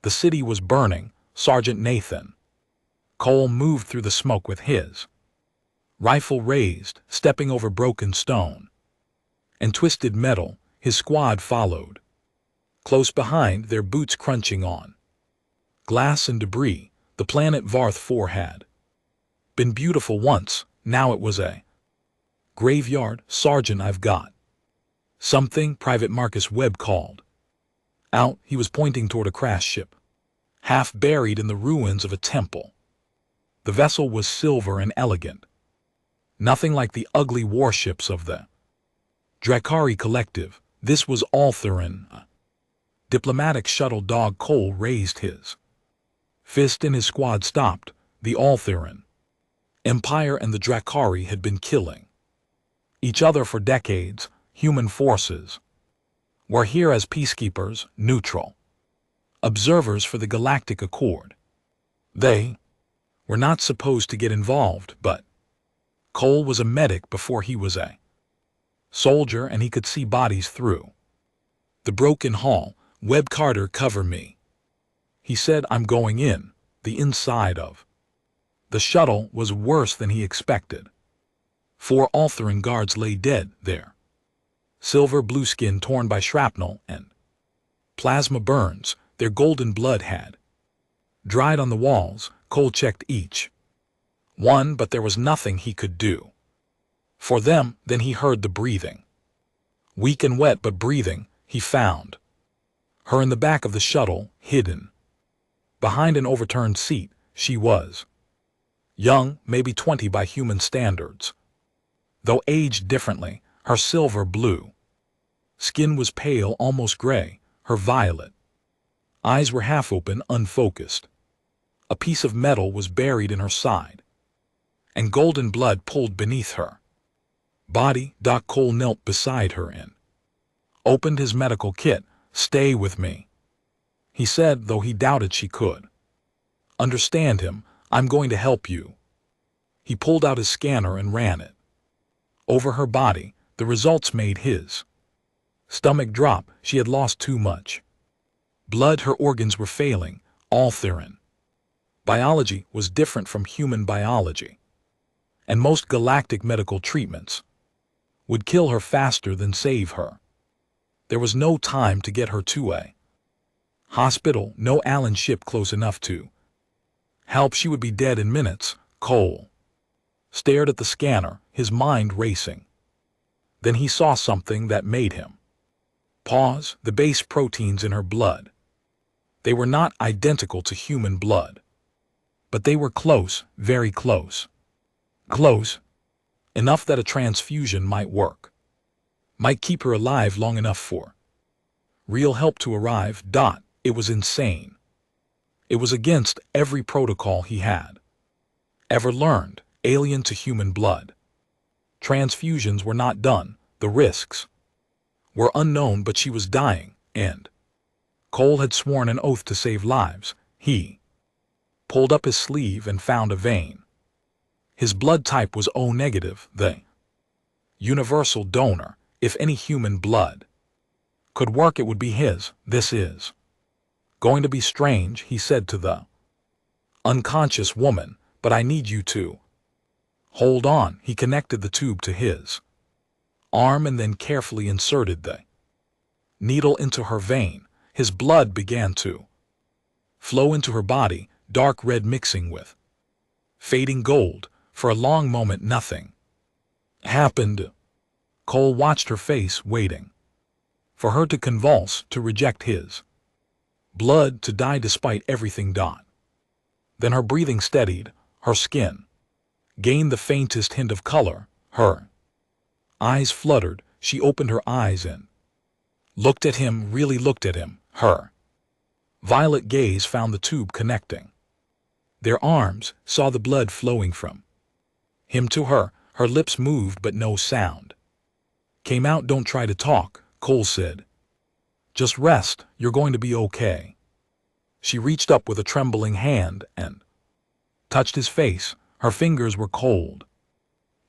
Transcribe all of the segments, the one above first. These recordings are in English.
The city was burning, Sergeant Nathan. Cole moved through the smoke with his rifle raised, stepping over broken stone and twisted metal. His squad followed, close behind, their boots crunching on glass and debris. The planet Varth 4 had been beautiful once, now it was a graveyard. Sergeant, I've got something, Private Marcus Webb called out. He was pointing toward a crashed ship, half buried in the ruins of a temple. The vessel was silver and elegant, nothing like the ugly warships of the Drakari Collective. This was Althurin, a diplomatic shuttle dog. Cole raised his fist and his squad stopped. The Althurin Empire and the Drakari had been killing each other for decades. Human forces were here as peacekeepers, neutral observers for the Galactic Accord. They were not supposed to get involved, but Cole was a medic before he was a soldier, and he could see bodies through the broken hull. Webb, Carter, cover me, he said. I'm going in. The inside of the shuttle was worse than he expected. 4 Althurin guards lay dead there, silver blue skin torn by shrapnel and plasma burns. Their golden blood had dried on the walls. Cole checked each one, but there was nothing he could do for them. Then he heard the breathing, weak and wet, but breathing. He found her in the back of the shuttle, hidden behind an overturned seat. She was young, maybe 20 by human standards, though aged differently. Her silver blue skin was pale, almost gray. Her violet eyes were half open, unfocused. A piece of metal was buried in her side, and golden blood pooled beneath her body. Doc Cole knelt beside her and opened his medical kit. Stay with me, he said, though he doubted she could understand him. I'm going to help you. He pulled out his scanner and ran it over her body. The results made his stomach drop. She had lost too much blood. Her organs were failing. Althurin biology was different from human biology, and most galactic medical treatments would kill her faster than save her. There was no time to get her to a hospital, no Allen ship close enough to help. She would be dead in minutes. Cole stared at the scanner, his mind racing. Then he saw something that made him pause. The base proteins in her blood. They were not identical to human blood, but they were close, very close. Close enough that a transfusion might work, might keep her alive long enough for real help to arrive. It was insane. It was against every protocol he had ever learned. Alien to human blood. Transfusions were not done. The risks were unknown, but she was dying, and Cole had sworn an oath to save lives. He pulled up his sleeve and found a vein. His blood type was O negative, the universal donor. If any human blood could work, it would be his. This is going to be strange, he said to the unconscious woman, but I need you to hold on. He connected the tube to his arm and then carefully inserted the needle into her vein. His blood began to flow into her body, dark red mixing with fading gold. For a long moment nothing happened. Cole watched her face, waiting for her to convulse, to reject his blood, to die despite everything. Then her breathing steadied, her skin gained the faintest hint of color, her eyes fluttered. She opened her eyes and looked at him, really looked at him. Her violet gaze found the tube connecting their arms, saw the blood flowing from him to her. Her lips moved, but no sound came out. Don't try to talk, Cole said. Just rest, you're going to be okay. She reached up with a trembling hand and touched his face. Her fingers were cold,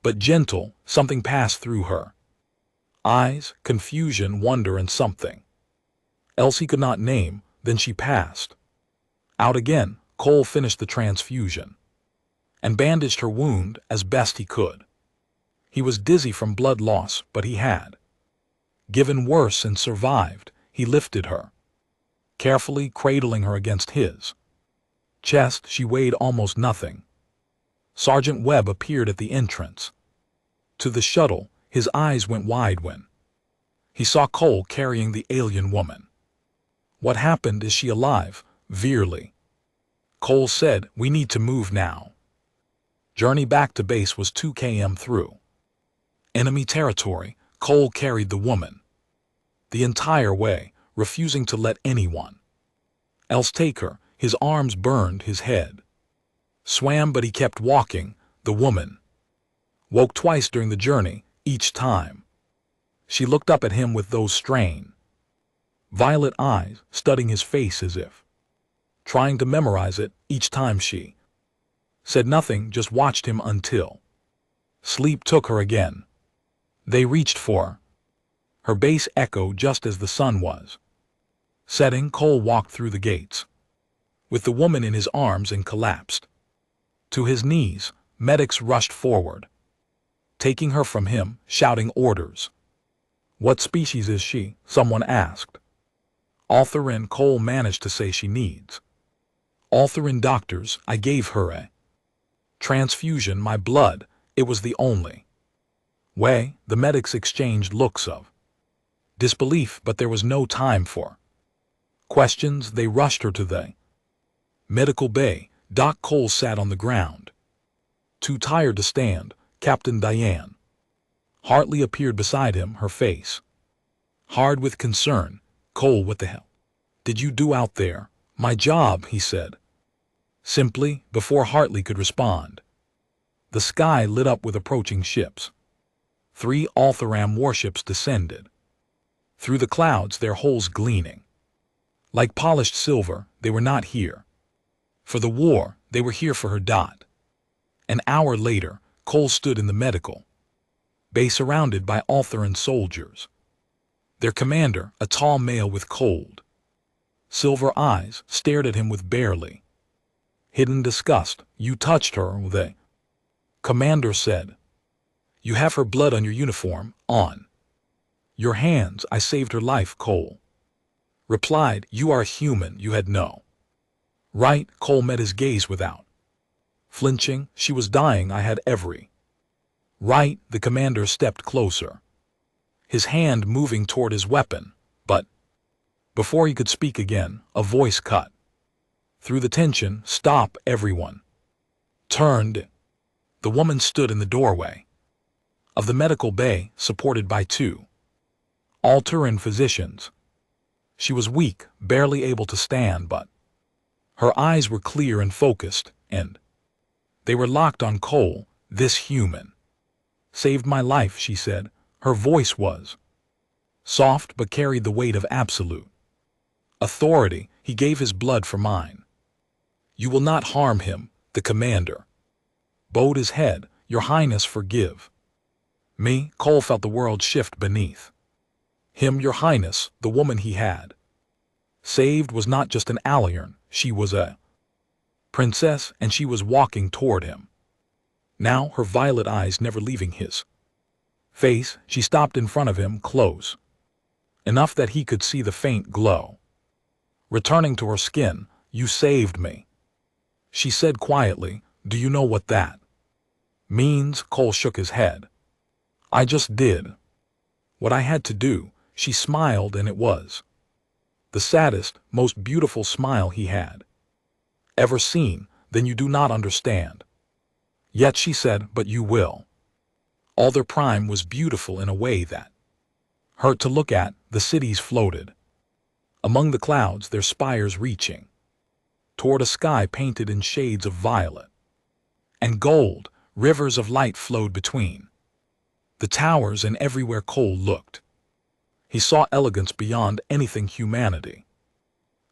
but gentle. Something passed through her eyes, confusion, wonder, and something else he could not name. Then she passed Out again, Cole finished the transfusion and bandaged her wound as best he could. He was dizzy from blood loss, but he had given worse and survived. He lifted her, carefully cradling her against his chest. She weighed almost nothing. Sergeant Webb appeared at the entrance to the shuttle. His eyes went wide when he saw Cole carrying the alien woman. "What happened? Is she alive?" Veerly. Cole said, "We need to move now." Journey back to base was 2 km through enemy territory. Cole carried the woman the entire way, refusing to let anyone else take her. His arms burned, his head swam, but he kept walking. The woman woke twice during the journey. Each time, she looked up at him with those strained violet eyes, studying his face as if trying to memorize it. Each time she said nothing, just watched him until sleep took her again. They reached for her base echo just as the sun was setting. Cole walked through the gates with the woman in his arms and collapsed to his knees. Medics rushed forward, taking her from him, shouting orders. "What species is she?" someone asked. "Altherin." Cole managed to say, "She needs Altherin doctors. I gave her a transfusion, my blood. It was the only way." The medics exchanged looks of disbelief, but there was no time for questions. They rushed her to the medical bay. Doc Cole sat on the ground, too tired to stand. Captain Diane Hartley appeared beside him, her face hard with concern. "Cole, what the hell did you do out there?" "My job," he said simply. Before Hartley could respond, the sky lit up with approaching ships. 3 Altheram warships descended through the clouds, their hulls gleaming like polished silver. They were not here for the war, they were here for her. An hour later, Cole stood in the medical bay surrounded by Altheran soldiers. Their commander, a tall male with cold silver eyes, stared at him with barely hidden disgust. "You touched her," the commander said. "You have her blood on your uniform, on your hands." "I saved her life," Cole replied. "You are a human. You had no right." Cole met his gaze without flinching. "She was dying. I had every right." The commander stepped closer, his hand moving toward his weapon, but before he could speak again, a voice cut through the tension. "Stop!" Everyone turned. The woman stood in the doorway of the medical bay, supported by 2 Altheran physicians. She was weak, barely able to stand, but her eyes were clear and focused, and they were locked on Cole. "This human saved my life," she said. Her voice was soft but carried the weight of absolute authority. "He gave his blood for mine. You will not harm him." The commander bowed his head. "Your Highness, forgive me." Cole felt the world shift beneath him. "Your Highness." The woman he had saved was not just an alien, she was a princess, and she was walking toward him now, her violet eyes never leaving his face. She stopped in front of him, close enough that he could see the faint glow returning to her skin. "You saved me," she said quietly. "Do you know what that means?" Cole shook his head. "I just did what I had to do." She smiled, and it was the saddest, most beautiful smile he had ever seen. "Then you do not understand yet," she said, "but you will." All their prime was beautiful in a way that hurt to look at. The cities floated among the clouds, their spires reaching toward a sky painted in shades of violet and gold. Rivers of light flowed between the towers, and everywhere Cole looked, he saw elegance beyond anything humanity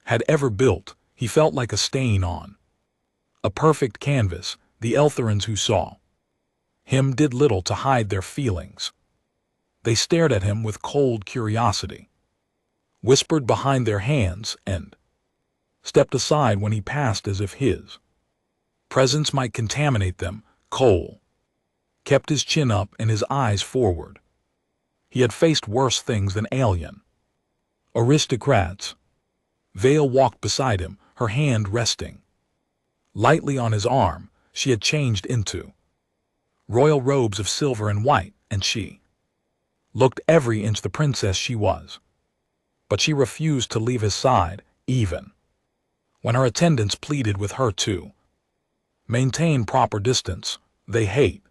had ever built. He felt like a stain on a perfect canvas. The Eltherans who saw him did little to hide their feelings. They stared at him with cold curiosity, whispered behind their hands, and stepped aside when he passed as if his presence might contaminate them. Cole kept his chin up and his eyes forward. He had faced worse things than alien aristocrats. Vale walked beside him, her hand resting lightly on his arm. She had changed into royal robes of silver and white, and she looked every inch the princess she was. But she refused to leave his side, even when her attendants pleaded with her to maintain proper distance. They hate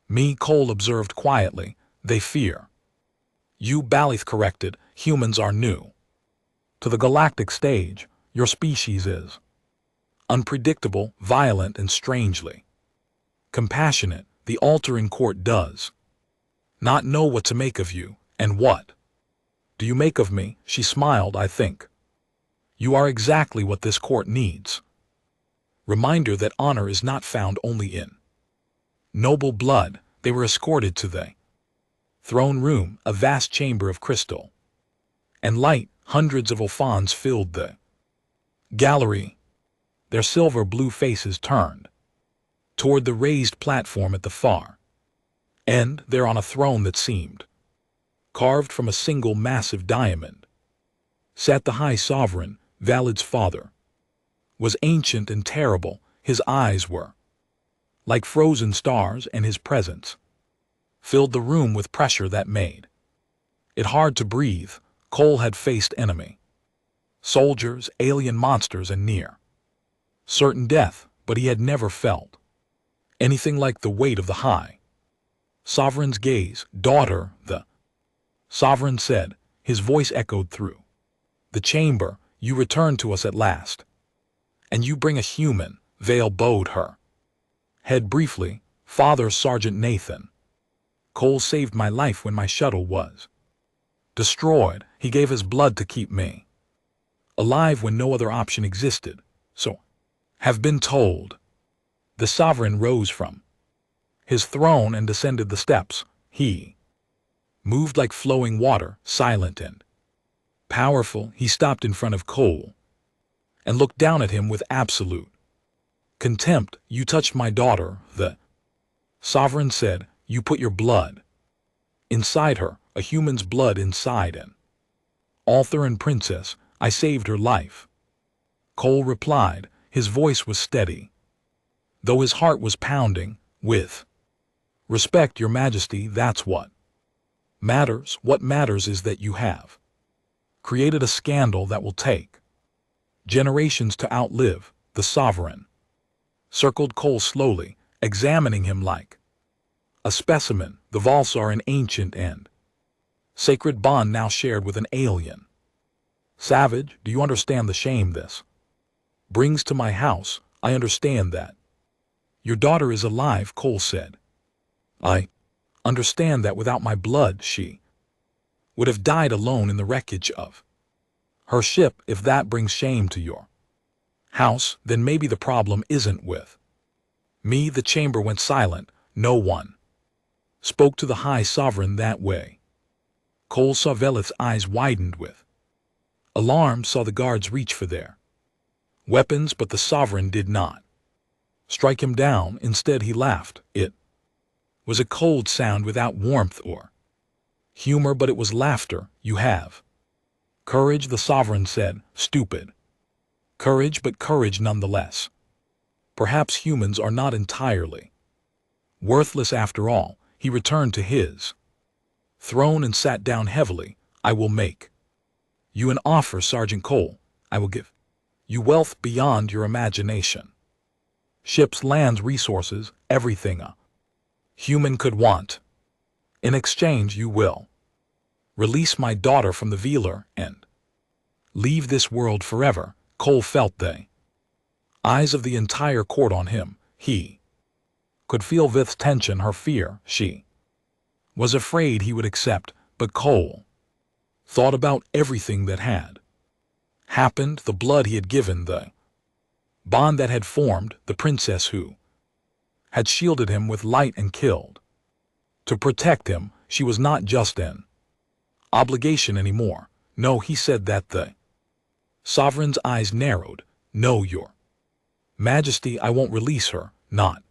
me, Cole observed quietly. They fear you, Balith corrected. Humans are new to the galactic stage. Your species is unpredictable, violent, and strangely compassionate. The altering court does not know what to make of you. And what do you make of me? She smiled. I think you are exactly what this court needs. Reminder that honor is not found only in noble blood. They were escorted to the throne room, a vast chamber of crystal and light. Hundreds of Ulfons filled the gallery, their silver-blue faces turned toward the raised platform at the far end. There, on a throne that seemed carved from a single massive diamond, sat the High Sovereign. Valid's father was ancient and terrible. His eyes were like frozen stars, and his presence filled the room with pressure that made it hard to breathe. Cole had faced enemy soldiers, alien monsters, and near certain death, but he had never felt anything like the weight of the High Sovereign's gaze. Daughter, the Sovereign said, his voice echoed through the chamber. You return to us at last, and you bring a human. Vale bowed her head briefly. Father, Sergeant Nathan Cole saved my life when my shuttle was destroyed. He gave his blood to keep me alive when no other option existed. So have been told. The Sovereign rose from his throne and descended the steps. He moved like flowing water, silent and powerful. He stopped in front of Cole and looked down at him with absolute contempt. You touched my daughter, the Sovereign said. You put your blood inside her, a human's blood inside an Altharan princess. I saved her life. Cole replied. His voice was steady, though his heart was pounding. With respect, Your Majesty, that's what matters. What matters is that you have created a scandal that will take generations to outlive. The Sovereign circled Cole slowly, examining him like a specimen. The Valsar, an ancient and sacred bond now shared with an alien savage. Do you understand the shame this brings to my house? I understand that. Your daughter is alive, Cole said. I understand that without my blood she would have died alone in the wreckage of her ship. If that brings shame to your house, then maybe the problem isn't with me. The chamber went silent. No one spoke to the High Sovereign that way. Cole saw Velith's eyes widened with alarm, saw the guards reach for their weapons, but the Sovereign did not strike him down. Instead, he laughed. It was a cold sound without warmth or humor, but it was laughter. You have courage, the Sovereign said. Stupid courage, but courage nonetheless. Perhaps humans are not entirely worthless after all. He returned to his throne and sat down heavily. I will make you an offer, Sergeant Cole. I will give you wealth beyond your imagination. Ships, lands, resources, everything a human could want. In exchange, you will release my daughter from the Velar and leave this world forever. Cole felt the eyes of the entire court on him. He could feel Vith's tension, her fear. She was afraid he would accept, but Cole thought about everything that had happened, the blood he had given, the bond that had formed, the princess who had shielded him with light and killed to protect him. She was not just an obligation anymore. No, he said that the Sovereign's eyes narrowed. No, Your Majesty, I won't release her, not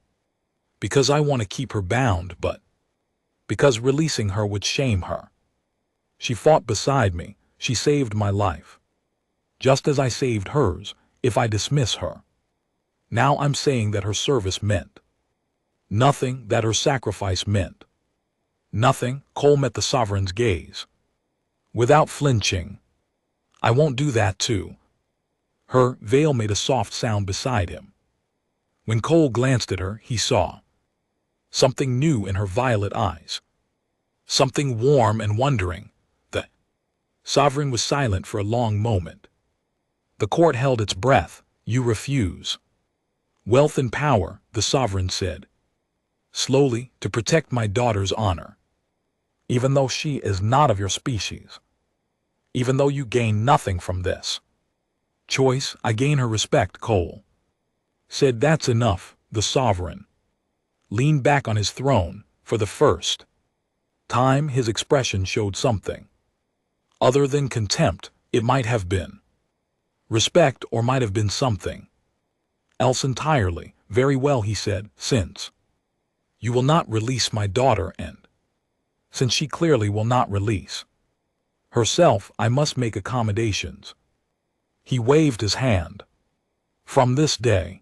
because I want to keep her bound, but because releasing her would shame her. She fought beside me, she saved my life, just as I saved hers, if I dismiss her. Now I'm saying that her service meant nothing, that her sacrifice meant nothing. Cole met the sovereign's gaze without flinching. I won't do that too. Her veil made a soft sound beside him. When Cole glanced at her, he saw something new in her violet eyes, something warm and wondering. The sovereign was silent for a long moment. The court held its breath. You refuse wealth and power, the sovereign said slowly, to protect my daughter's honor, even though she is not of your species, even though you gain nothing from this choice. I gain her respect. Cole said. That's enough. The sovereign leaned back on his throne. For the first time, his expression showed something other than contempt. It might have been respect, or might have been something else entirely. Very well, he said, since you will not release my daughter, and since she clearly will not release herself, I must make accommodations. He waved his hand. From this day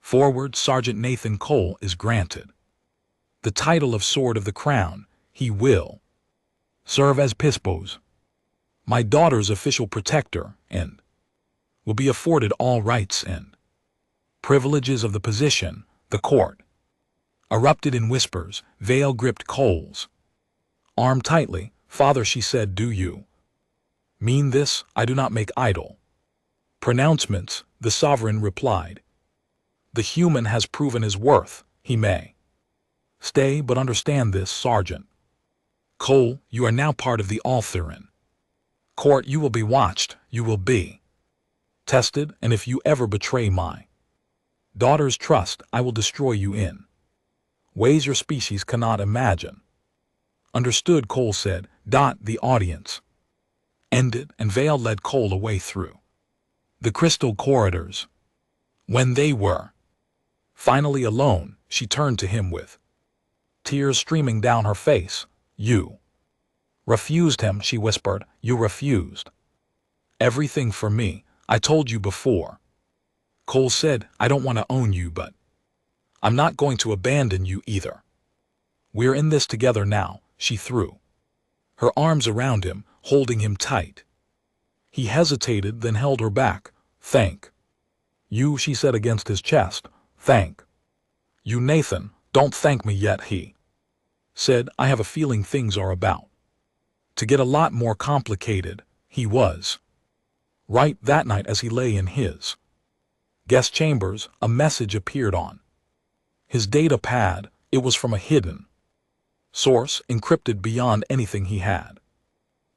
forward, Sergeant Nathan Cole is granted the title of Sword of the Crown. He will serve as Pispo's, my daughter's official protector, and will be afforded all rights and privileges of the position. The court erupted in whispers. Vale gripped Cole's arm tightly. Father, she said, do you mean this? I do not make idle pronouncements, the sovereign replied. The human has proven his worth. He may stay, but understand this, Sergeant Cole, you are now part of the Althuran court. You will be watched, you will be tested, and if you ever betray my daughter's trust, I will destroy you in ways your species cannot imagine. Understood, Cole said. The audience ended, and Vale led Cole away through the crystal corridors. When they were finally alone, she turned to him with tears streaming down her face. You refused him, she whispered. You refused everything for me. I told you before. Cole said, I don't want to own you, but I'm not going to abandon you either. We're in this together now. She threw her arms around him, holding him tight. He hesitated, then held her back. Thank you, she said against his chest. Thank you, Nathan. Don't thank me yet, he said. I have a feeling things are about to get a lot more complicated. He was right. That night, as he lay in his guest chambers, a message appeared on his data pad. It was from a hidden source, encrypted beyond anything he had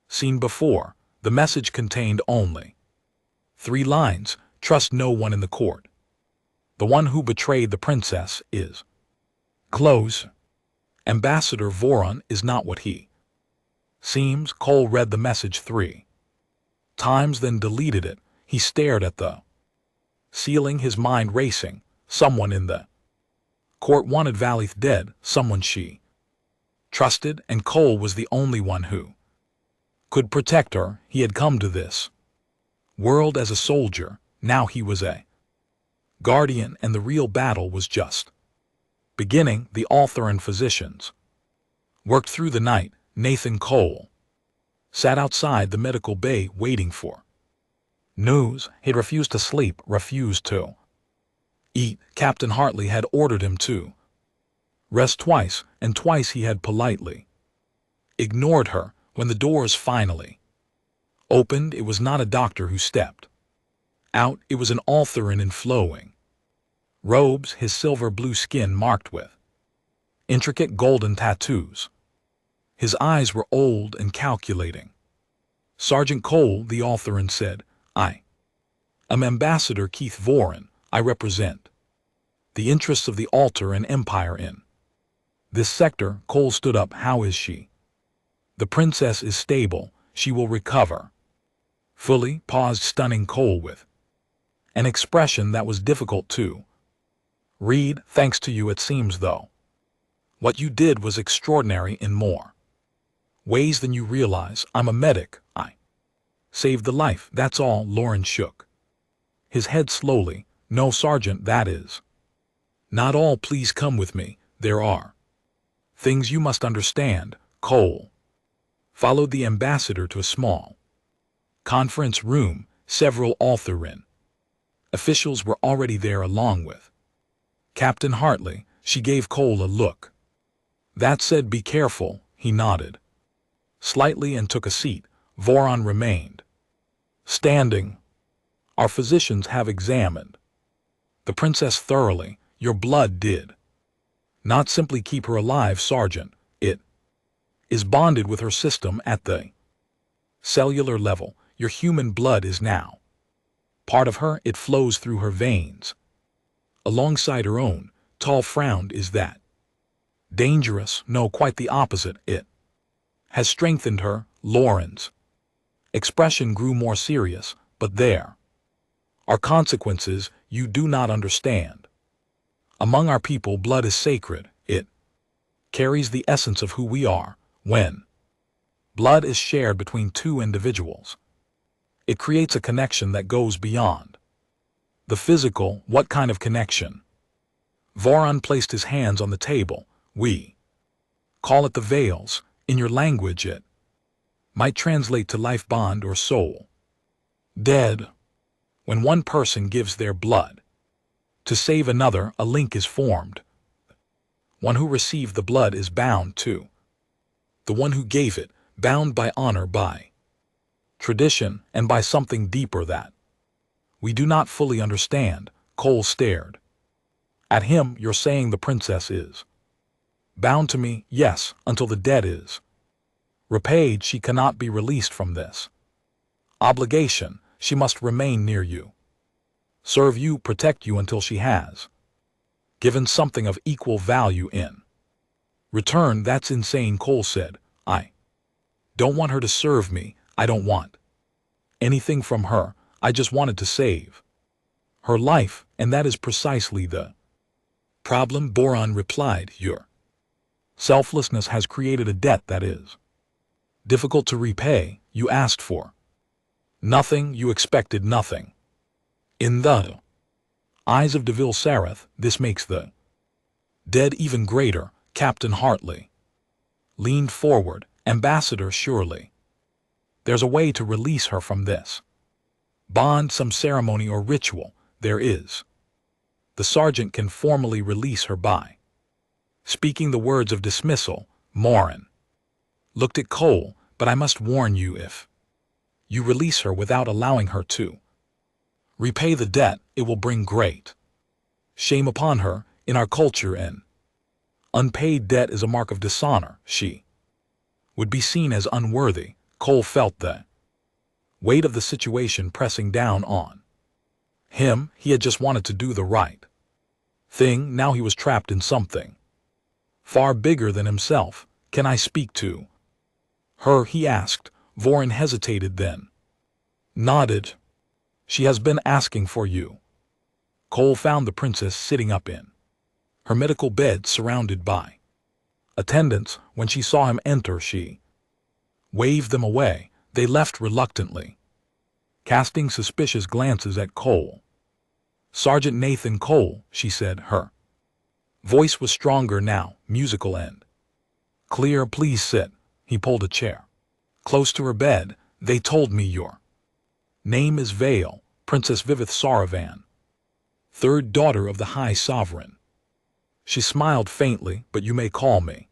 seen before. The message contained only 3 lines. Trust no one in the court. The one who betrayed the princess is close. Ambassador Voron is not what he seems. Cole read the message 3 times, then deleted it. He stared at the ceiling, his mind racing. Someone in the court wanted Valith dead, someone she trusted, and Cole was the only one who could protect her. He had come to this world as a soldier. Now he was a guardian, and the real battle was just beginning. The Althuran physicians worked through the night. Nathan Cole sat outside the medical bay waiting for news. He refused to sleep, refused to eat. Captain Hartley had ordered him to rest twice, and twice he had politely ignored her. When the doors finally opened, it was not a doctor who stepped out. It was an Althuran in flowing robes, his silver blue skin marked with intricate golden tattoos. His eyes were old and calculating. Sergeant Cole, the Althuran said, I am Ambassador Keith Voron. I represent the interests of the Althuran Empire in this sector. Cole stood up. How is she? The princess is stable. She will recover Fully paused, stunning Cole with an expression that was difficult to read. Thanks to you, it seems, though. What you did was extraordinary in more ways than you realize. I'm a medic. I saved the life, that's all. Loren shook his head slowly. No, Sergeant, that is not all. Please come with me. There are things you must understand. Cole followed the ambassador to a small conference room. Several Althuran officials were already there along with Captain Hartley. She gave Cole a look that said, "Be careful." He nodded slightly and took a seat. Voron remained standing. Our physicians have examined the princess thoroughly. Your blood did not simply keep her alive, Sergeant. It is bonded with her system at the cellular level. Your human blood is now part of her. It flows through her veins alongside her own. Tall frowned. Is that dangerous? No, quite the opposite. It has strengthened her. Loren's expression grew more serious. But there are consequences you do not understand. Among our people, blood is sacred. It carries the essence of who we are. When blood is shared between two individuals, it creates a connection that goes beyond the physical. What kind of connection? Voron placed his hands on the table. We call it the veils. In your language, it might translate to life bond or soul. Dead. When one person gives their blood to save another, a link is formed. One who received the blood is bound to the one who gave it, bound by honor, by tradition, and by something deeper that we do not fully understand. Cole stared at him. You're saying the princess is bound to me? Yes, until the debt is repaid. She cannot be released from this obligation. She must remain near you, serve you, protect you until she has given something of equal value in return. That's insane, Cole said. I don't want her to serve me. I don't want anything from her. I just wanted to save her life, and that is precisely the problem. Voron replied. Your selflessness has created a debt that is difficult to repay. You asked for nothing. You expected nothing. In the eyes of Deville Sareth, this makes the dead even greater. Captain Hartley leaned forward. Ambassador, surely there's a way to release her from this bond, some ceremony or ritual. There is. The sergeant can formally release her by speaking the words of dismissal. Morin looked at Cole. But I must warn you, if you release her without allowing her to repay the debt, it will bring great shame upon her. In our culture, an unpaid debt is a mark of dishonor. She would be seen as unworthy. Cole felt the weight of the situation pressing down on him. He had just wanted to do the right thing. Now he was trapped in something far bigger than himself. Can I speak to her? He asked. Voron hesitated, then nodded. She has been asking for you. Cole found the princess sitting up in her medical bed, surrounded by attendants. When she saw him enter, she waved them away. They left reluctantly, casting suspicious glances at Cole. Sergeant Nathan Cole, she said. Her voice was stronger now, musical and clear. Please sit. He pulled a chair close to her bed. They told me your name is Vale, Princess Vivith Saravan, third daughter of the High Sovereign. She smiled faintly. But you may call me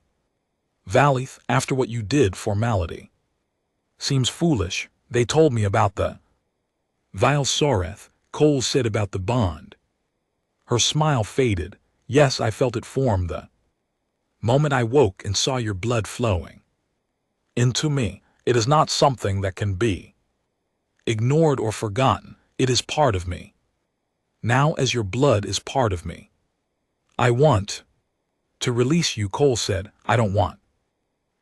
Valith. After what you did, formality seems foolish. They told me about the Vile Soreth. Cole said. About the bond. Her smile faded. Yes, I felt it form the moment I woke and saw your blood flowing into me. It is not something that can be ignored or forgotten. It is part of me. Now, as your blood is part of me, I want to release you. Cole said. I don't want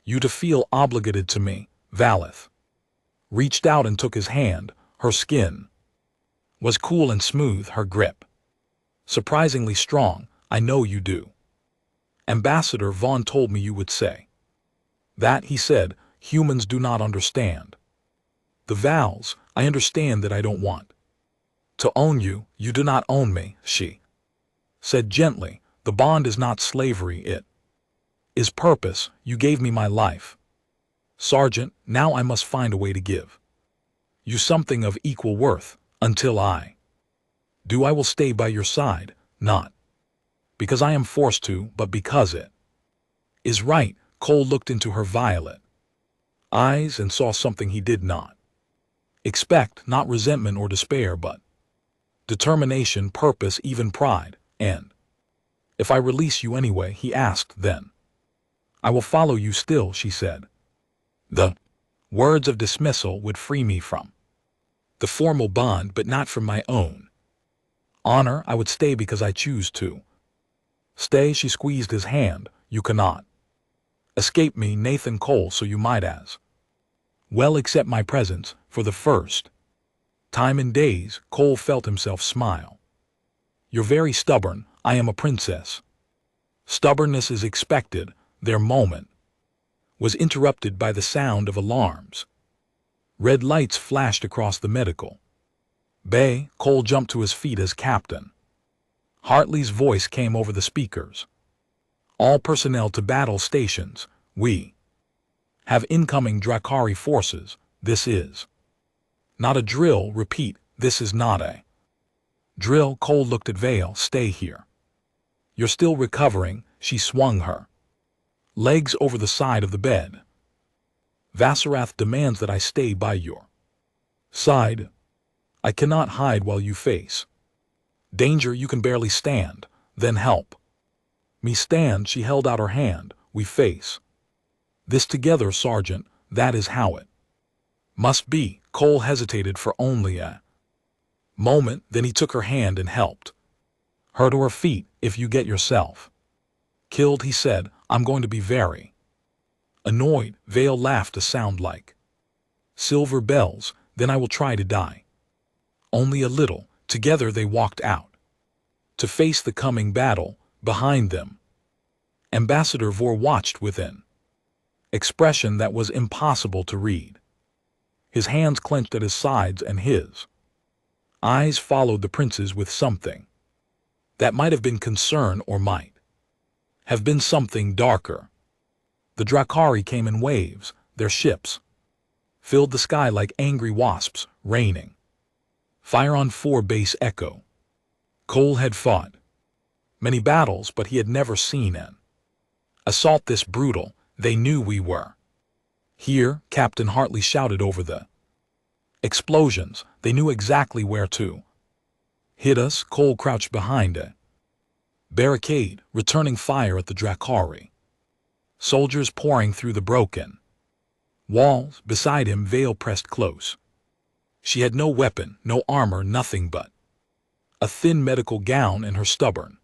you to feel obligated to me. Valith reached out and took his hand. Her skin was cool and smooth, her grip surprisingly strong. I know you do. Ambassador Vaughn told me you would say that, he said. Humans do not understand the vows. I understand that I don't want to own you. You do not own me, she said gently. The bond is not slavery, it is purpose. You gave me my life, Sergeant. Now I must find a way to give you something of equal worth. Until I do, I will stay by your side, not because I am forced to, but because it is right. Cole looked into her violet eyes and saw something he did not expect, not resentment or despair, but determination, purpose, even pride. And if I release you anyway, he asked, then I will follow you still, she said. The words of dismissal would free me from the formal bond, but not from my own honor. I would stay because I choose to stay. She squeezed his hand. You cannot escape me, Nathan Cole, so you might as well accept my presence. For the first time in days, Cole felt himself smile. You're very stubborn. I am a princess. Stubbornness is expected. Their moment was interrupted by the sound of alarms. Red lights flashed across the medical bay. Cole jumped to his feet as Captain Hartley's voice came over the speakers. All personnel to battle stations. We have incoming Drakari forces. This is not a drill. Repeat, this is not a drill. Cole looked at Vale. Stay here. You're still recovering. She swung her legs over the side of the bed. Vassarath demands that I stay by your side. I cannot hide while you face danger. You can barely stand. Then help me stand. She held out her hand. We face this together, Sergeant. That is how it must be. Cole hesitated for only a moment. Then he took her hand and helped her to her feet. If you get yourself killed, he said, I'm going to be very annoyed. Vale laughed, a sound like silver bells. Then I will try to die only a little. Together they walked out to face the coming battle. Behind them, Ambassador Vaughn watched with an expression that was impossible to read. His hands clenched at his sides and his eyes followed the prince's with something that might have been concern or might have been something darker. The Drakari came in waves. Their ships filled the sky like angry wasps, raining fire on 4 base Echo. Cole had fought many battles, but he had never seen an assault this brutal. They knew we were here. Captain Hartley shouted over the explosions. They knew exactly where to hit us. Cole crouched behind a barricade, returning fire at the Drakari. Soldiers pouring through the broken walls. Beside him, Vale pressed close. She had no weapon, no armor, nothing but a thin medical gown and her stubborn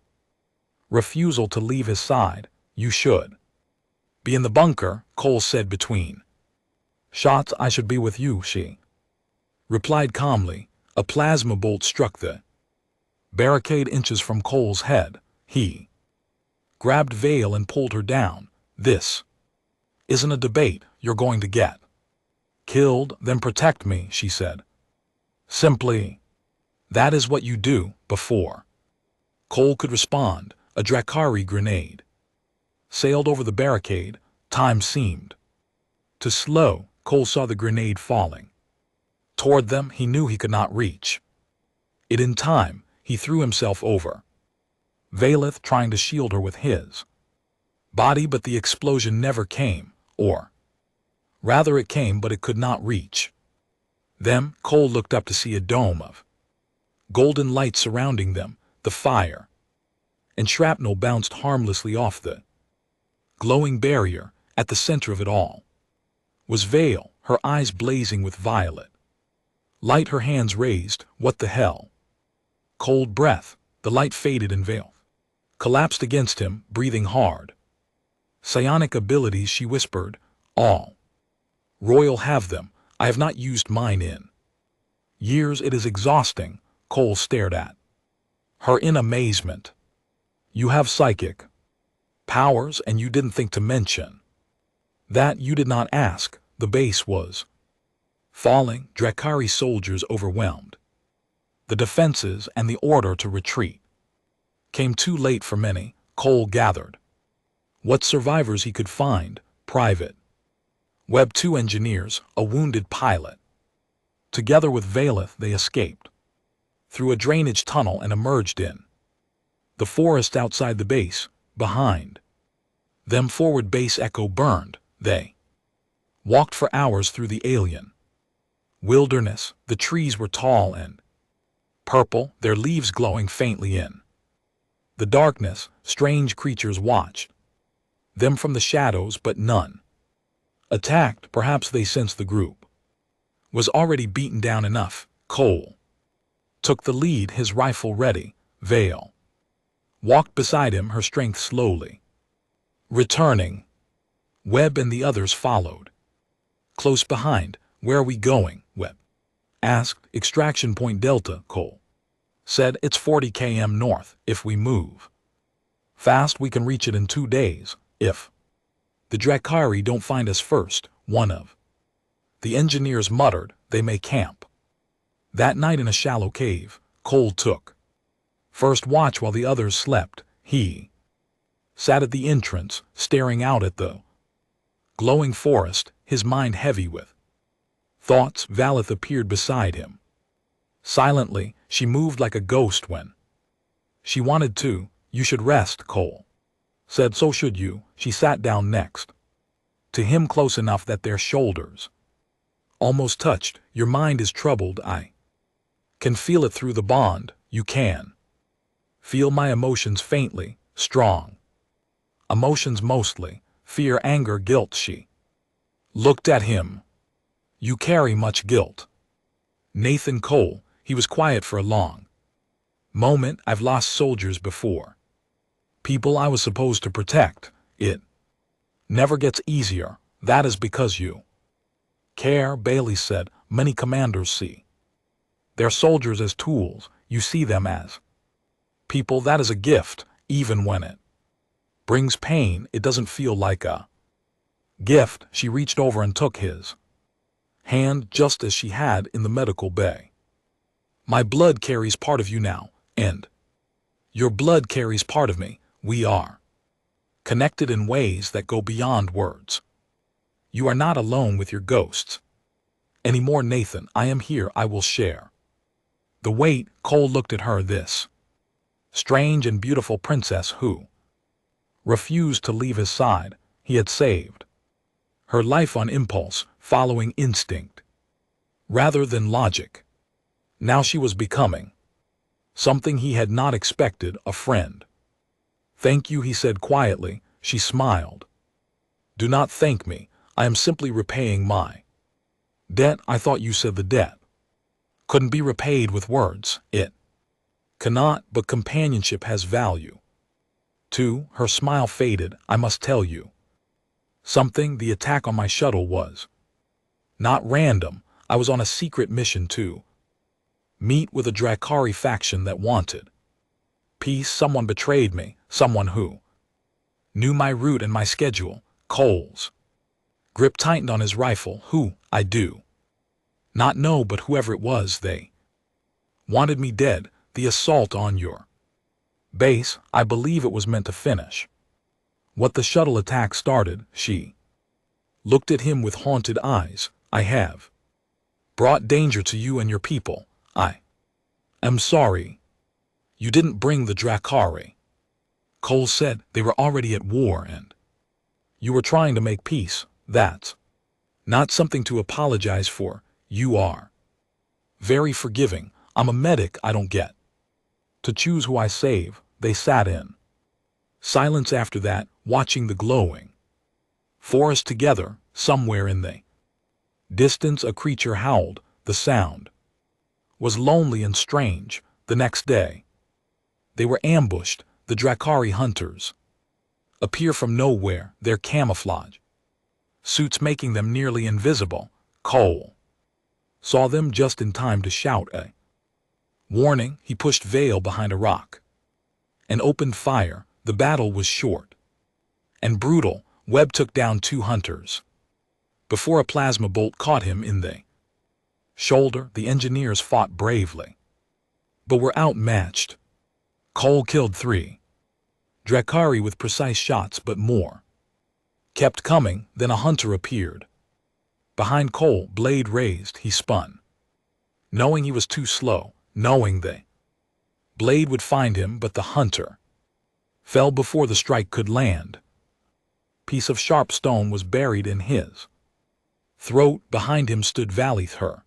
refusal to leave his side. You should be in the bunker, Cole said between shots. I should be with you, she replied calmly. A plasma bolt struck the barricade inches from Cole's head. He grabbed Vale and pulled her down. This isn't a debate. You're going to get killed. Then protect me, she said. Simply, that is what you do. Before Cole could respond, a Drakari grenade sailed over the barricade. Time seemed to slow. Cole saw the grenade falling toward them. He knew he could not reach it in time. He threw himself over Valeth, trying to shield her with his body, but the explosion never came, or rather it came, but it could not reach them. Cole looked up to see a dome of golden light surrounding them. The fire and shrapnel bounced harmlessly off the glowing barrier. At the center of it all was Vale, her eyes blazing with violet light, her hands raised. What the hell? Cold breath. The light faded and Vale collapsed against him, breathing hard. Psionic abilities, she whispered. All royal have them. I have not used mine in years. It is exhausting. Cole stared at her in amazement. You have psychic powers, and you didn't think to mention that. You did not ask. The base was falling, Drakari soldiers overwhelmed. The defenses and the order to retreat came too late for many. Cole gathered what survivors he could find: Private Webb, 2 engineers, a wounded pilot. Together with Valeth, they escaped through a drainage tunnel and emerged in the forest outside the base. Behind them, forward base echo burned. They walked for hours through the alien wilderness. The trees were tall and purple, their leaves glowing faintly in the darkness. Strange creatures watched them from the shadows, but none attacked. Perhaps they sensed the group was already beaten down enough. Cole took the lead, his rifle ready. Vale walked beside him, her strength slowly returning. Webb and the others followed close behind. Where are we going? Webb asked. Extraction point Delta, Cole said. It's 40 km north. If we move fast, we can reach it in 2 days. If the Drakari don't find us first, one of the engineers muttered. They may camp that night in a shallow cave. Cole took first watch while the others slept. He sat at the entrance, staring out at the glowing forest, his mind heavy with thoughts. Valeth appeared beside him. Silently, she moved like a ghost when she wanted to. You should rest, Cole said. So should you. She sat down next to him, close enough that their shoulders almost touched. Your mind is troubled. I can feel it through the bond. You can feel my emotions faintly, strong emotions mostly. Fear, anger, guilt. She looked at him. You carry much guilt, Nathan. Cole, he was quiet for a long moment. I've lost soldiers before, people I was supposed to protect. It never gets easier. That is because you care, Bailey said. Many commanders see their soldiers as tools. You see them as people. That is a gift. Even when it brings pain, it doesn't feel like a gift. She reached over and took his hand, just as she had in the medical bay. My blood carries part of you now, and your blood carries part of me. We are connected in ways that go beyond words. You are not alone with your ghosts anymore, Nathan. I am here. I will share the weight. Cole looked at her, this strange and beautiful princess who refused to leave his side. He had saved her life on impulse, following instinct rather than logic. Now she was becoming something he had not expected: a friend. Thank you, he said quietly. She smiled. Do not thank me. I am simply repaying my debt. I thought you said the debt couldn't be repaid with words. It cannot, but companionship has value too. Her smile faded. I must tell you something. The attack on my shuttle was not random. I was on a secret mission to meet with a Drakari faction that wanted peace. Someone betrayed me, someone who knew my route and my schedule. Cole's grip tightened on his rifle. Who? I do not know, but whoever it was, they wanted me dead. The assault on your base, I believe it was meant to finish what the shuttle attack started. She looked at him with haunted eyes. I have brought danger to you and your people. I am sorry. You didn't bring the Drakari, Cole said. They were already at war and you were trying to make peace. That's not something to apologize for. You are very forgiving. I'm a medic. I don't get to choose who I save. They sat in silence after that, watching the glowing forest together. Somewhere in the distance, a creature howled. The sound was lonely and strange. The next day, they were ambushed. The Drakari hunters appear from nowhere, their camouflage suits making them nearly invisible. Cole saw them just in time to shout a warning. He pushed Vale behind a rock and opened fire. The battle was short and brutal. Webb took down 2 hunters before a plasma bolt caught him in the shoulder. The engineers fought bravely, but were outmatched. Cole killed 3 Drakari with precise shots, but more kept coming. Then a hunter appeared behind Cole, blade raised. He spun, knowing he was too slow, knowing the blade would find him, but the hunter fell before the strike could land. Piece of sharp stone was buried in his throat. Behind him stood Valith, her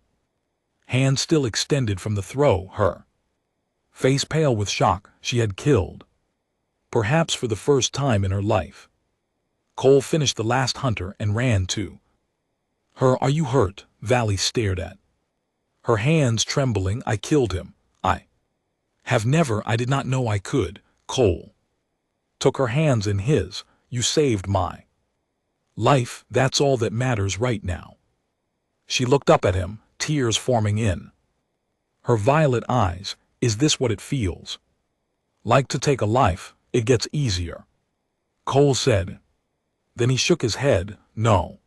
hand still extended from the throw, her face pale with shock. She had killed, perhaps for the first time in her life. Cole finished the last hunter and ran to her. Are you hurt? Valith stared at her hands, trembling. I killed him. I have never. I did not know I could. Cole took her hands in his. You saved my life. That's all that matters right now. She looked up at him, tears forming in her violet eyes. Is this what it feels like to take a life? It gets easier, Cole said. Then he shook his head. No,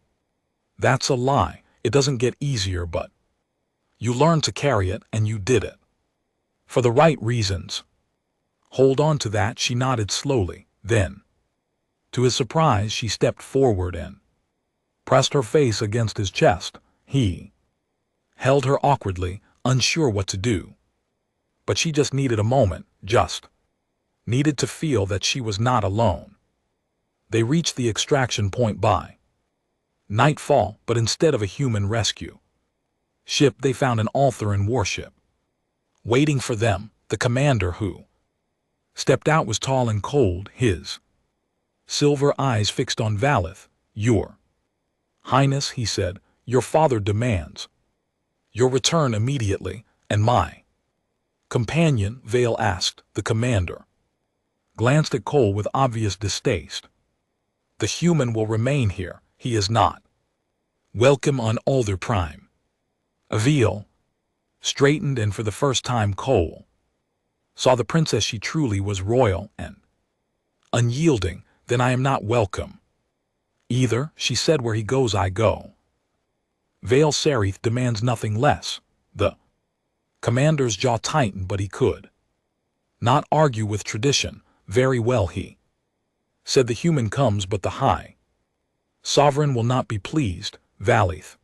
that's a lie. It doesn't get easier, but you learn to carry it, and you did it for the right reasons. Hold on to that. She nodded slowly. Then, to his surprise, she stepped forward and pressed her face against his chest. He held her awkwardly, unsure what to do. But she just needed a moment, just needed to feel that she was not alone. They reached the extraction point by nightfall, but instead of a human rescue ship, they found an Altharan warship waiting for them. The commander who stepped out was tall and cold, his silver eyes fixed on Valith. Your Highness, he said, your father demands your return immediately. And my companion? Vale asked. The commander glanced at Cole with obvious distaste. The human will remain here. He is not welcome on Alder Prime. Vale straightened, and for the first time Cole saw the princess. She truly was royal and unyielding. Then I am not welcome either, she said. Where he goes, I go. Vale Sarith demands nothing less. The commander's jaw tightened, but he could not argue with tradition. Very well, he said. The human comes, but the high sovereign will not be pleased. Valith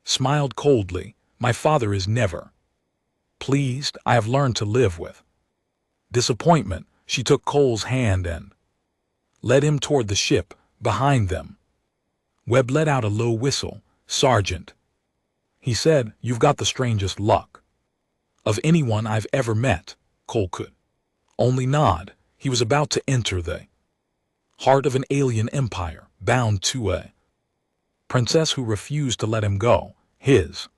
smiled coldly. My father is never pleased. I have learned to live with disappointment. She took Cole's hand and led him toward the ship. Behind them, Webb let out a low whistle. Sergeant, he said, you've got the strangest luck of anyone I've ever met. Cole could only nod. He was about to enter the heart of an alien empire, bound to a princess who refused to let him go. His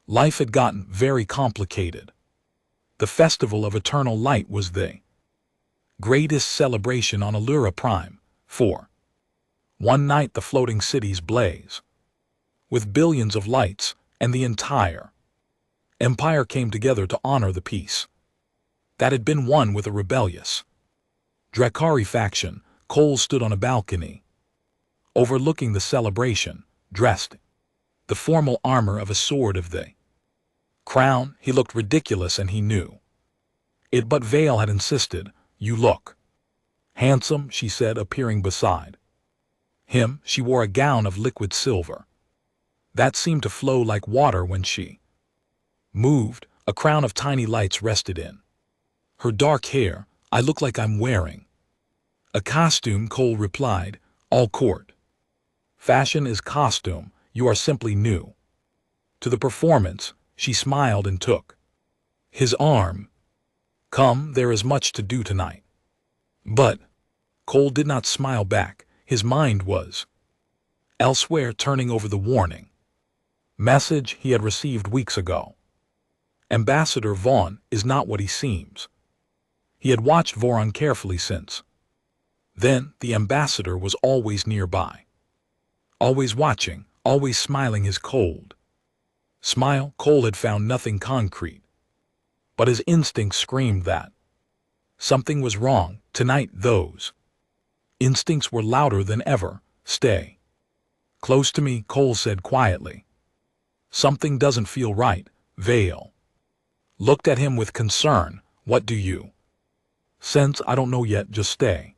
life had gotten very complicated. The Festival of Eternal Light was the greatest celebration on Allura Prime. For one night the floating cities blaze with billions of lights, and the entire empire came together to honor the peace that had been won with a rebellious Drakari faction. Cole stood on a balcony overlooking the celebration, dressed the formal armor of a sword of the crown. He looked ridiculous, and he knew it, but Vale had insisted. You look handsome, she said, appearing beside him. She wore a gown of liquid silver that seemed to flow like water when she moved. A crown of tiny lights rested in her dark hair. I look like I'm wearing a costume, Cole replied. All court fashion is costume. You are simply new to the performance. She smiled and took his arm. Come, there is much to do tonight. But Cole did not smile back. His mind was elsewhere, turning over the warning message he had received weeks ago. Ambassador Vaughn is not what he seems. He had watched Voron carefully since then. The ambassador was always nearby, always watching, always smiling. His cold Smile, Cole had found nothing concrete. But his instinct screamed that something was wrong. Tonight those instincts were louder than ever. Stay close to me, Cole said quietly. Something doesn't feel right. Vale looked at him with concern. What do you sense? I don't know yet, just stay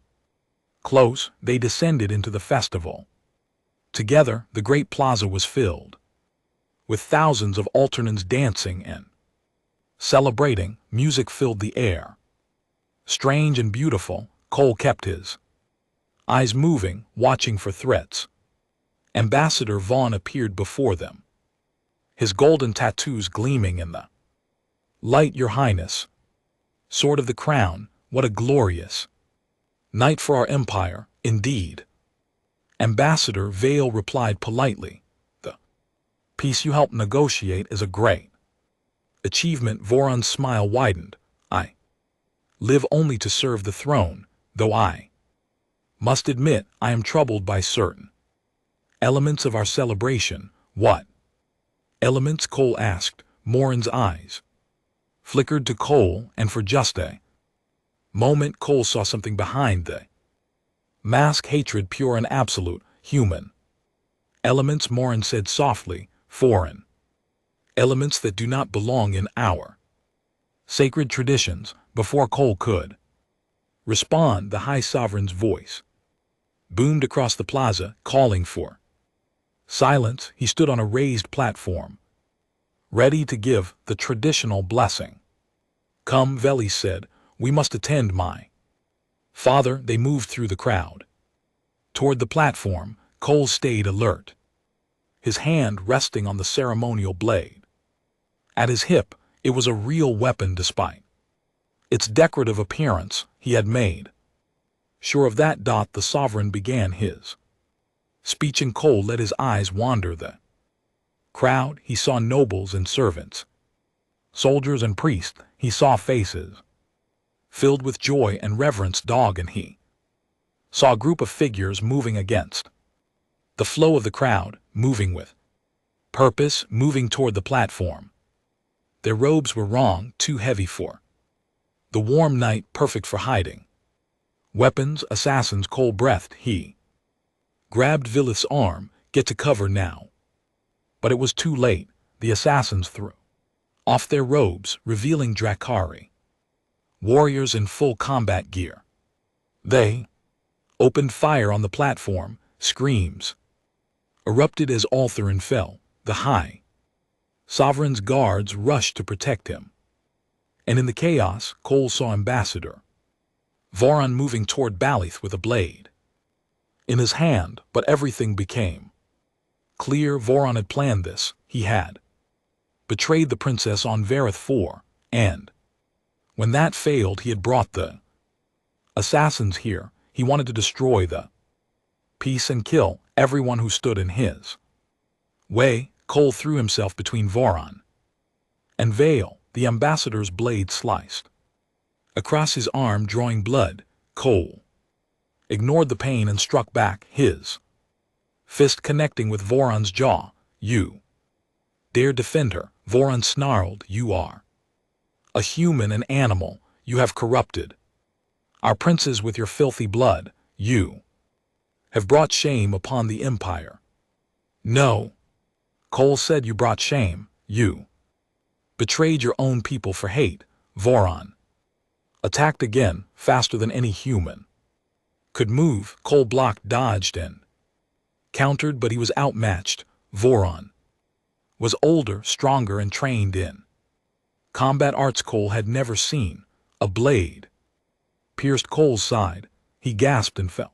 close. They descended into the festival. Together, the great plaza was filled with thousands of alternans dancing and celebrating. Music filled the air. Strange and beautiful, Cole kept his eyes moving, watching for threats. Ambassador Vaughn appeared before them, his golden tattoos gleaming in the light. Your Highness, Sword of the Crown, what a glorious night for our empire, indeed. Ambassador Vale replied politely, the peace you helped negotiate is a great achievement. Voron's smile widened. I live only to serve the throne, though I must admit I am troubled by certain elements of our celebration. What elements? Cole asked. Morin's eyes flickered to Cole, and for just a moment Cole saw something behind the mask. Hatred, pure and absolute, human elements, Morin said softly. Foreign elements that do not belong in our sacred traditions. Before Cole could respond, the High Sovereign's voice boomed across the plaza, calling for silence. He stood on a raised platform, ready to give the traditional blessing. Come, Veli said, we must attend my father. They moved through the crowd toward the platform. Cole stayed alert, his hand resting on the ceremonial blade. At his hip, it was a real weapon despite its decorative appearance. He had made sure of that. The sovereign began his speech, and Cole let his eyes wander the crowd. He saw nobles and servants, soldiers and priests. He saw faces filled with joy and reverence. And he saw a group of figures moving against the flow of the crowd, moving with purpose, moving toward the platform. Their robes were wrong, too heavy for the warm night, perfect for hiding weapons. Assassins, Cole breathed. He grabbed Vilith's arm. Get to cover now. But it was too late. The assassins threw off their robes, revealing Drakari, warriors in full combat gear. They opened fire on the platform. Screams erupted as Altharin fell. The High Sovereign's guards rushed to protect him. And in the chaos, Cole saw Ambassador Voron moving toward Balith with a blade in his hand, but everything became clear. Voron had planned this. He had betrayed the princess on Vareth IV, and when that failed, he had brought the assassins here. He wanted to destroy the peace and kill everyone who stood in his way. Cole threw himself between Voron and Vale. The ambassador's blade sliced across his arm, drawing blood. Cole ignored the pain and struck back, his fist connecting with Voron's jaw. You dare defend her? Voron snarled. You are a human, an animal. You have corrupted our princes with your filthy blood. You have brought shame upon the empire. No, Cole said, you brought shame. You betrayed your own people for hate. Voron attacked again, faster than any human could move. Cole blocked, dodged, and countered, but he was outmatched. Voron was older, stronger, and trained in combat arts Cole had never seen. A blade pierced Cole's side. He gasped and fell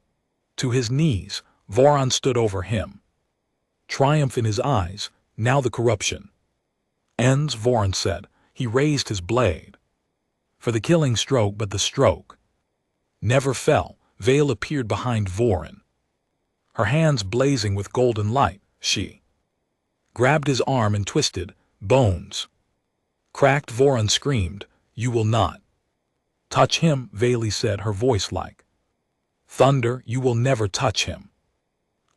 to his knees. Voron stood over him, triumph in his eyes. Now the corruption ends, Voron said. He raised his blade for the killing stroke, but the stroke never fell. Vale appeared behind Voron, her hands blazing with golden light. She grabbed his arm and twisted. Bones cracked. Voron screamed, you will not touch him, Vale said, her voice like thunder. You will never touch him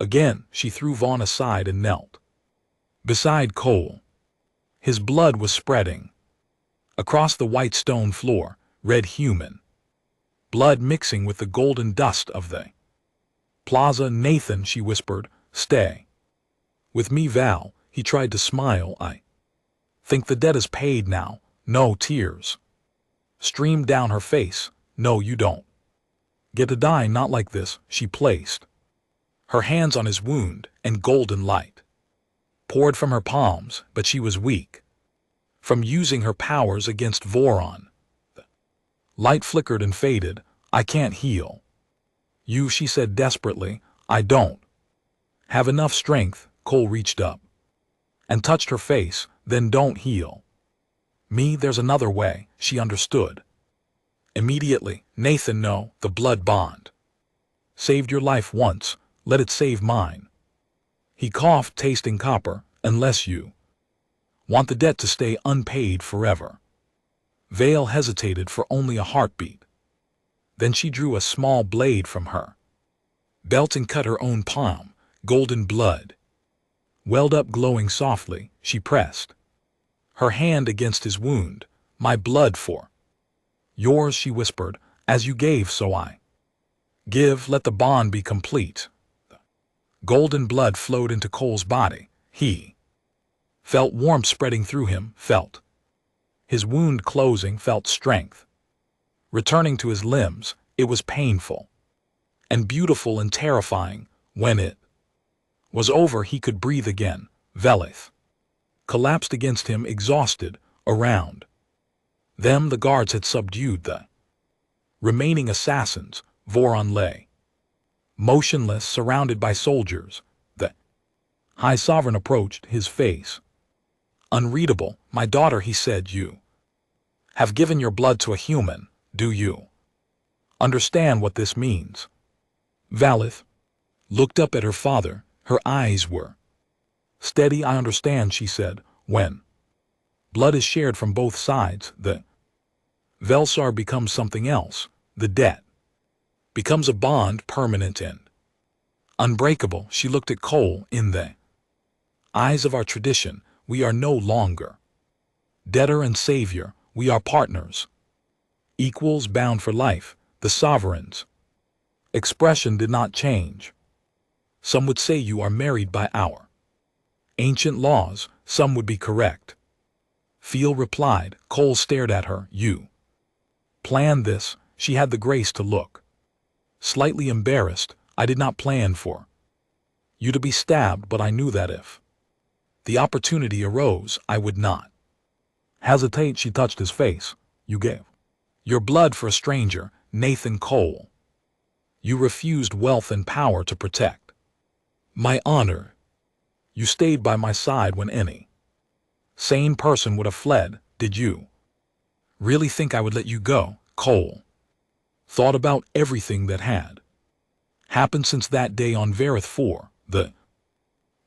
again. She threw Vaughn aside and knelt beside Cole. His blood was spreading. Across the white stone floor, red human blood mixing with the golden dust of the plaza. Nathan, she whispered, stay with me, Val. He tried to smile. I think the debt is paid now. No. Tears streamed down her face. No, you don't get to die, not like this. She placed her hands on his wound, and golden light poured from her palms, but she was weak from using her powers against Voron. The light flickered and faded. I can't heal you, she said desperately. I don't have enough strength. Cole reached up and touched her face. Then don't heal me. There's another way. She understood immediately. Nathan, no, the blood bond saved your life once. Let it save mine. He coughed, tasting copper. Unless you want the debt to stay unpaid forever. Vale hesitated for only a heartbeat. Then she drew a small blade from her belt and cut her own palm. Golden blood welled up, glowing softly. She pressed her hand against his wound. My blood for yours, she whispered. As you gave, so I give. Let the bond be complete. Golden blood flowed into Cole's body. He felt warmth spreading through him, felt his wound closing, felt strength returning to his limbs. It was painful and beautiful and terrifying. When it was over, he could breathe again. Velith collapsed against him, exhausted. Around them, the guards had subdued the remaining assassins. Voron lay motionless, surrounded by soldiers. The High Sovereign approached, his face unreadable. My daughter, he said, you have given your blood to a human. Do you understand what this means? Valith looked up at her father. Her eyes were steady. I understand, she said. When blood is shared from both sides, the Velsar becomes something else. The debt becomes a bond, permanent and unbreakable. She looked at Cole. In the eyes of our tradition, we are no longer debtor and savior. We are partners, equals bound for life. The Sovereign's expression did not change. Some would say you are married by our ancient laws. Some would be correct. Phil replied. Cole stared at her. You planned this? She had the grace to look slightly embarrassed. I did not plan for you to be stabbed, but I knew that if the opportunity arose, I would not hesitate. She touched his face. You gave your blood for a stranger, Nathan Cole. You refused wealth and power to protect my honor. You stayed by my side when any sane person would have fled. Did you really think I would let you go? Cole thought about everything that had happened since that day on Vareth 4, the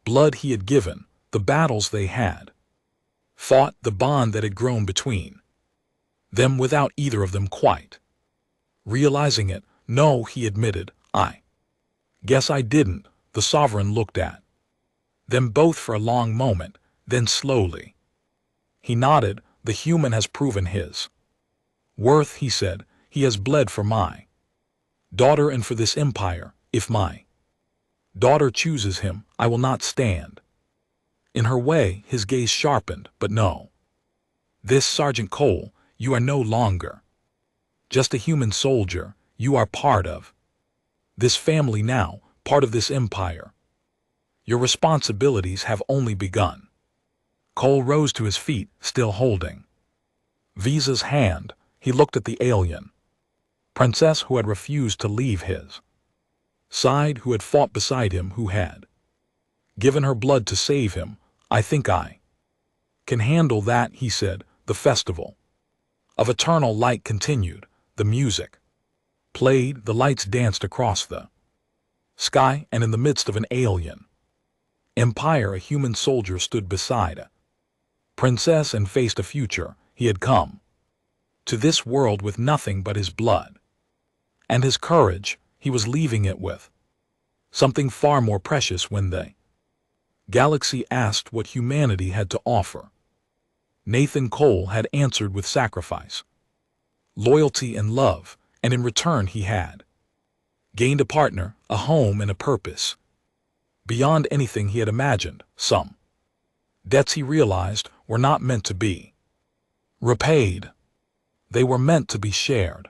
blood he had given, the battles they had fought, the bond that had grown between them without either of them quite realizing it. No, he admitted. I guess I didn't. The Sovereign looked at them both for a long moment, then slowly he nodded. The human has proven his worth, he said. He has bled for my daughter and for this empire. If my daughter chooses him, I will not stand in her way. His gaze sharpened. But no. This, Sergeant Cole, you are no longer just a human soldier. You are part of this family now, part of this empire. Your responsibilities have only begun. Cole rose to his feet, still holding Visa's hand. He looked at the alien princess who had refused to leave his side, who had fought beside him, who had given her blood to save him. I think I can handle that, he said. The festival of eternal light continued. The music played, the lights danced across the sky, and in the midst of an alien empire, a human soldier stood beside a princess and faced a future. He had come to this world with nothing but his blood and his courage. He was leaving it with something far more precious. When the galaxy asked what humanity had to offer, Nathan Cole had answered with sacrifice, loyalty and love, and in return he had gained a partner, a home, and a purpose. Beyond anything he had imagined, some debts he realized were not meant to be repaid. They were meant to be shared.